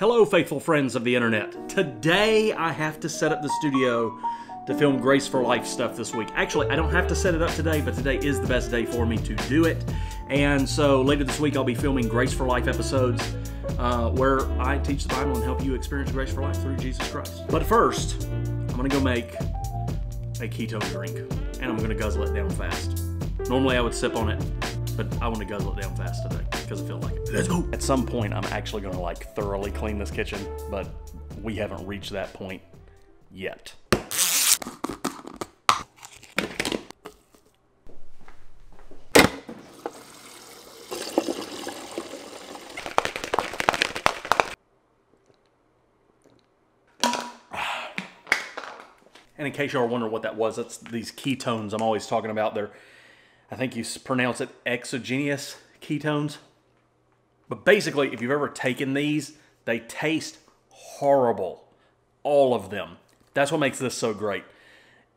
Hello, faithful friends of the internet. Today, I have to set up the studio to film Grace for Life stuff this week. Actually, I don't have to set it up today, but today is the best day for me to do it. And so later this week, I'll be filming Grace for Life episodes where I teach the Bible and help you experience grace for life through Jesus Christ. But first, I'm gonna go make a keto drink, and I'm gonna guzzle it down fast. Normally, I would sip on it, but I want to guzzle it down fast today because I feel like it. Let's go. At some point, I'm actually going to like thoroughly clean this kitchen, but we haven't reached that point yet. And in case y'all wonder what that was, that's these ketones I'm always talking about. I think you pronounce it exogenous ketones. But basically, if you've ever taken these, they taste horrible. All of them. That's what makes this so great.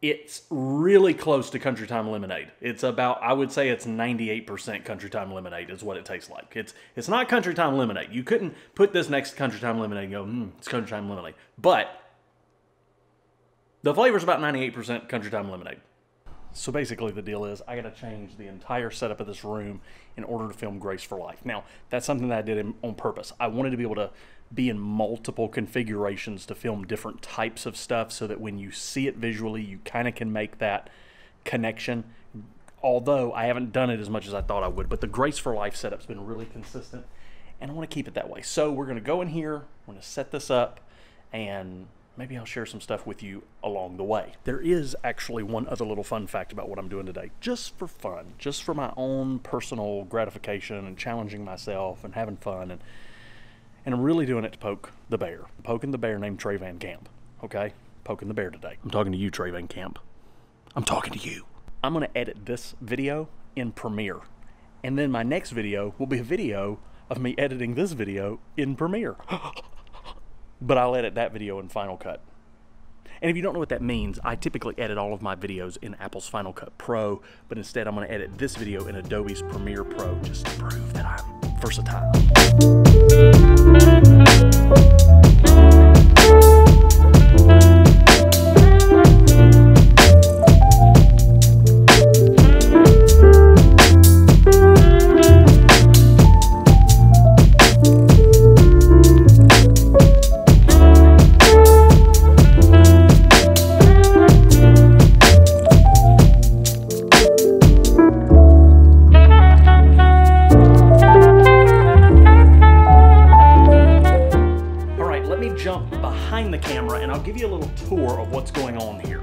It's really close to Country Time Lemonade. It's about, I would say it's 98% Country Time Lemonade is what it tastes like. It's not Country Time Lemonade. You couldn't put this next to Country Time Lemonade and go, it's Country Time Lemonade. But the flavor's about 98% Country Time Lemonade. So basically the deal is I got to change the entire setup of this room in order to film Grace for Life. Now, that's something that I did on purpose. I wanted to be able to be in multiple configurations to film different types of stuff so that when you see it visually, you kind of can make that connection. Although I haven't done it as much as I thought I would, but the Grace for Life setup's been really consistent, and I want to keep it that way. So we're going to go in here, we're going to set this up, and maybe I'll share some stuff with you along the way. There is actually one other little fun fact about what I'm doing today, just for fun, just for my own personal gratification and challenging myself and having fun. And I'm really doing it to poke the bear. I'm poking the bear named Trey Van Camp, okay? Poking the bear today. I'm talking to you, Trey Van Camp. I'm talking to you. I'm gonna edit this video in Premiere. And then my next video will be a video of me editing this video in Premiere. But I'll edit that video in Final Cut. And if you don't know what that means, I typically edit all of my videos in Apple's Final Cut Pro, but instead I'm going to edit this video in Adobe's Premiere Pro just to prove that I'm versatile. Behind the camera, and I'll give you a little tour of what's going on here.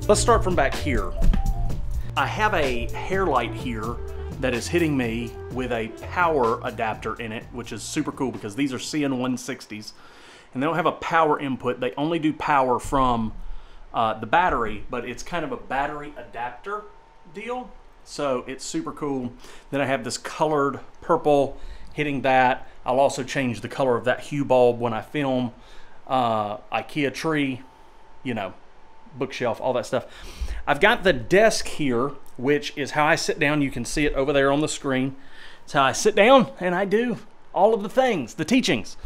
Let's start from back here. I have a hair light here that is hitting me with a power adapter in it, which is super cool because these are CN160s and they don't have a power input. They only do power from the battery, but it's kind of a battery adapter deal. So it's super cool. Then I have this colored purple hitting that. I'll also change the color of that hue bulb when I film. IKEA tree, you know, bookshelf, all that stuff. I've got the desk here, which is how I sit down. You can see it over there on the screen. It's how I sit down and I do all of the things, the teachings.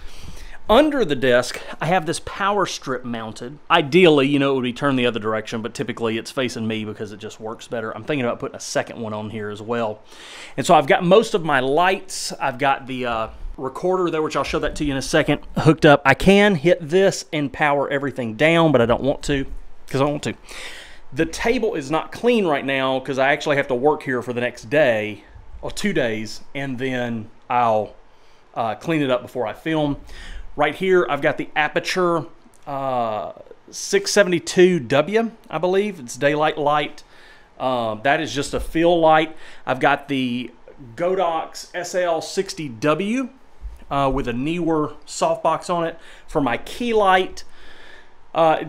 Under the desk, I have this power strip mounted. Ideally, you know, it would be turned the other direction, but typically it's facing me because it just works better. I'm thinking about putting a second one on here as well. And so I've got most of my lights. I've got the recorder there, which I'll show that to you in a second, hooked up. I can hit this and power everything down, but I don't want to because I don't want to. The table is not clean right now because I actually have to work here for the next day or 2 days, and then I'll clean it up before I film. Right here, I've got the Aperture 672W, I believe. It's daylight light. That is just a fill light. I've got the Godox SL60W with a Neewer softbox on it for my key light.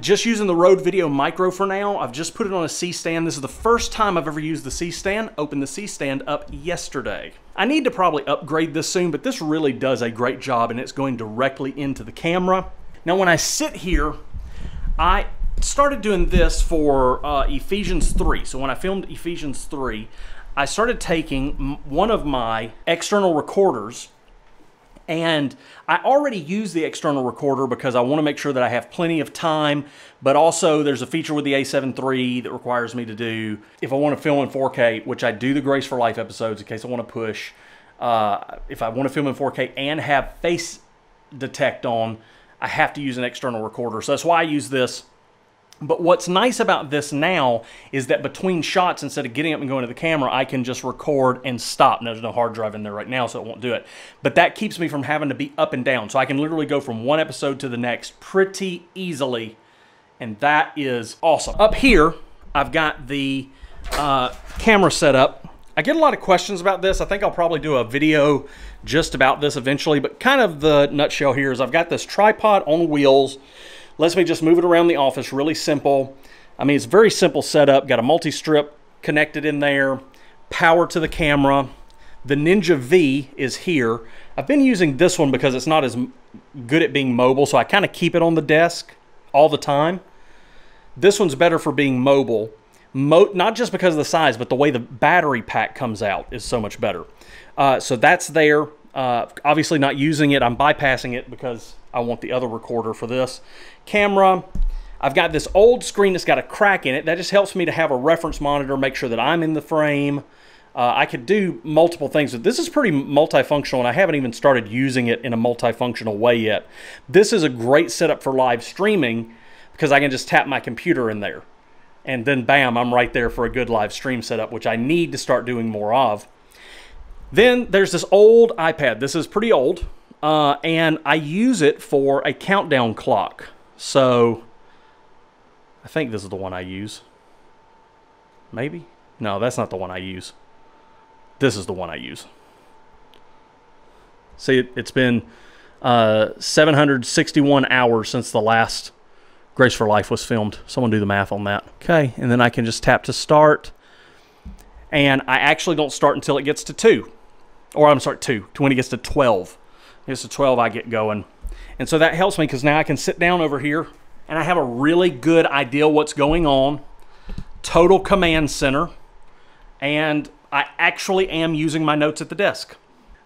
Just using the Rode Video Micro for now. I've just put it on a C-stand. This is the first time I've ever used the C-stand. Opened the C-stand up yesterday. I need to probably upgrade this soon, but this really does a great job, and it's going directly into the camera. Now, when I sit here, I started doing this for Ephesians 3. So when I filmed Ephesians 3, I started taking one of my external recorders And I already use the external recorder because I want to make sure that I have plenty of time, but also there's a feature with the A7 III that requires me to do, if I want to film in 4K, which I do the Grace for Life episodes in case I want to push, if I want to film in 4K and have face detect on, I have to use an external recorder. So that's why I use this. But what's nice about this now is that between shots, instead of getting up and going to the camera, I can just record and stop. Now, there's no hard drive in there right now, so it won't do it. But that keeps me from having to be up and down. So I can literally go from one episode to the next pretty easily, and that is awesome. Up here, I've got the camera set up. I get a lot of questions about this. I think I'll probably do a video just about this eventually, but kind of the nutshell here is I've got this tripod on wheels. Lets me just move it around the office, really simple. I mean, it's a very simple setup. Got a multi-strip connected in there, power to the camera. The Ninja V is here. I've been using this one because it's not as good at being mobile, so I kind of keep it on the desk all the time. This one's better for being mobile, not just because of the size, but the way the battery pack comes out is so much better. So that's there. Obviously not using it. I'm bypassing it because I want the other recorder for this. Camera, I've got this old screen that's got a crack in it. That just helps me to have a reference monitor, make sure that I'm in the frame. I could do multiple things. This is pretty multifunctional, and I haven't even started using it in a multifunctional way yet. This is a great setup for live streaming because I can just tap my computer in there. And then bam, I'm right there for a good live stream setup, which I need to start doing more of. Then there's this old iPad. This is pretty old, and I use it for a countdown clock. So I think this is the one I use. Maybe? No, that's not the one I use. This is the one I use. See, it's been 761 hours since the last Grace for Life was filmed. Someone do the math on that. Okay, and then I can just tap to start. And I actually don't start until it gets to 2. Or I'm sorry, 2. When it gets to 12. It gets to 12, I get going. And so that helps me because now I can sit down over here and I have a really good idea what's going on. Total command center. And I actually am using my notes at the desk.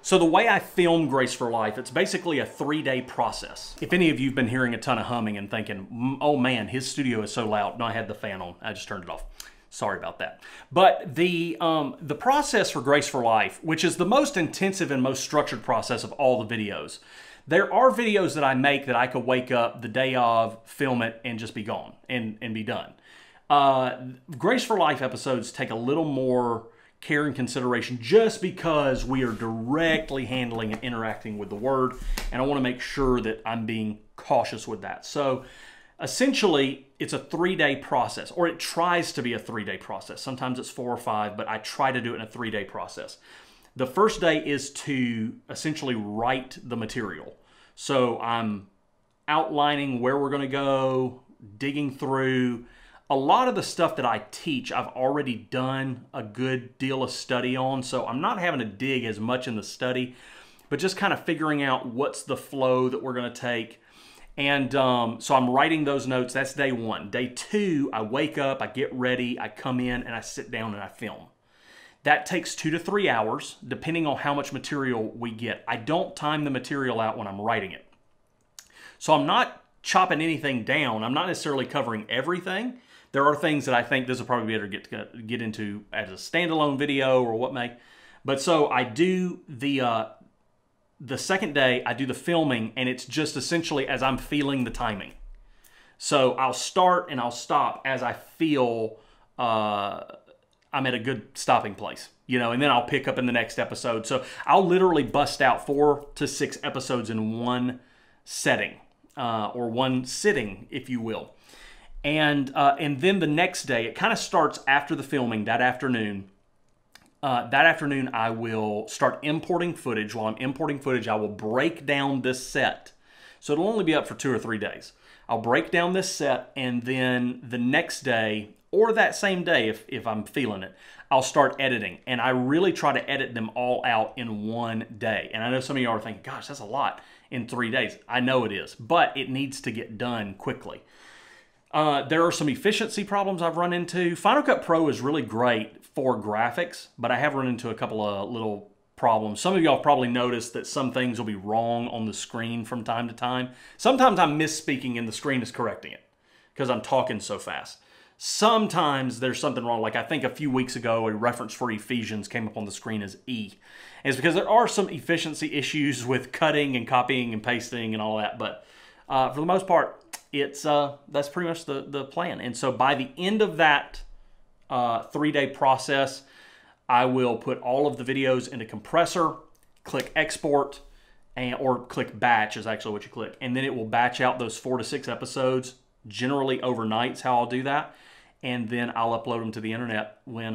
So the way I film Grace for Life, it's basically a 3-day process. If any of you have been hearing a ton of humming and thinking, oh man, his studio is so loud. No, I had the fan on. I just turned it off. Sorry about that. But the process for Grace for Life, which is the most intensive and most structured process of all the videos, there are videos that I make that I could wake up the day of, film it, and just be gone and be done. Grace for Life episodes take a little more care and consideration just because we are directly handling and interacting with the word, and I want to make sure that I'm being cautious with that. So essentially, it's a 3-day process, or it tries to be a 3-day process. Sometimes it's 4 or 5, but I try to do it in a 3-day process. The first day is to essentially write the material. So I'm outlining where we're going to go, digging through. A lot of the stuff that I teach, I've already done a good deal of study on, so I'm not having to dig as much in the study, but just kind of figuring out what's the flow that we're going to take. And so I'm writing those notes. That's day 1. Day 2, I wake up, I get ready, I come in, and I sit down and I film. That takes 2 to 3 hours, depending on how much material we get. I don't time the material out when I'm writing it. So I'm not chopping anything down. I'm not necessarily covering everything. There are things that I think this will probably be better to get into as a standalone video or what may. But so I do the second day, I do the filming, and it's just essentially as I'm feeling the timing. So I'll start and I'll stop as I feel I'm at a good stopping place, you know, and then I'll pick up in the next episode. So I'll literally bust out 4 to 6 episodes in one setting, or one sitting, if you will. And then the next day, it kind of starts after the filming that afternoon. That afternoon, I will start importing footage. While I'm importing footage, I will break down this set. So it'll only be up for 2 or 3 days. I'll break down this set, and then the next day, or that same day if I'm feeling it, I'll start editing. And I really try to edit them all out in one day. And I know some of you are thinking, gosh, that's a lot in 3 days. I know it is, but it needs to get done quickly. There are some efficiency problems I've run into. Final Cut Pro is really great for graphics, but I have run into a couple of little problems. Some of y'all probably noticed that some things will be wrong on the screen from time to time. Sometimes I'm misspeaking and the screen is correcting it because I'm talking so fast. Sometimes there's something wrong. Like I think a few weeks ago, a reference for Ephesians came up on the screen as E. And it's because there are some efficiency issues with cutting and copying and pasting and all that. But for the most part, it's that's pretty much the plan. And so by the end of that 3-day process, I will put all of the videos in a compressor, click export, or click batch is actually what you click. And then it will batch out those 4 to 6 episodes, generally overnight's how I'll do that. And then I'll upload them to the internet when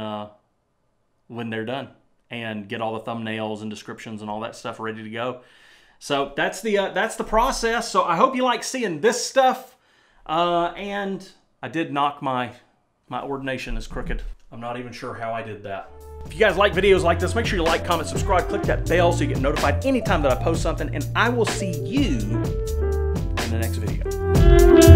they're done and get all the thumbnails and descriptions and all that stuff ready to go. So that's the process. So I hope you like seeing this stuff. And I did knock my ordination is crooked. I'm not even sure how I did that. If you guys like videos like this, make sure you like, comment, subscribe, click that bell so you get notified anytime that I post something, and I will see you in the next video.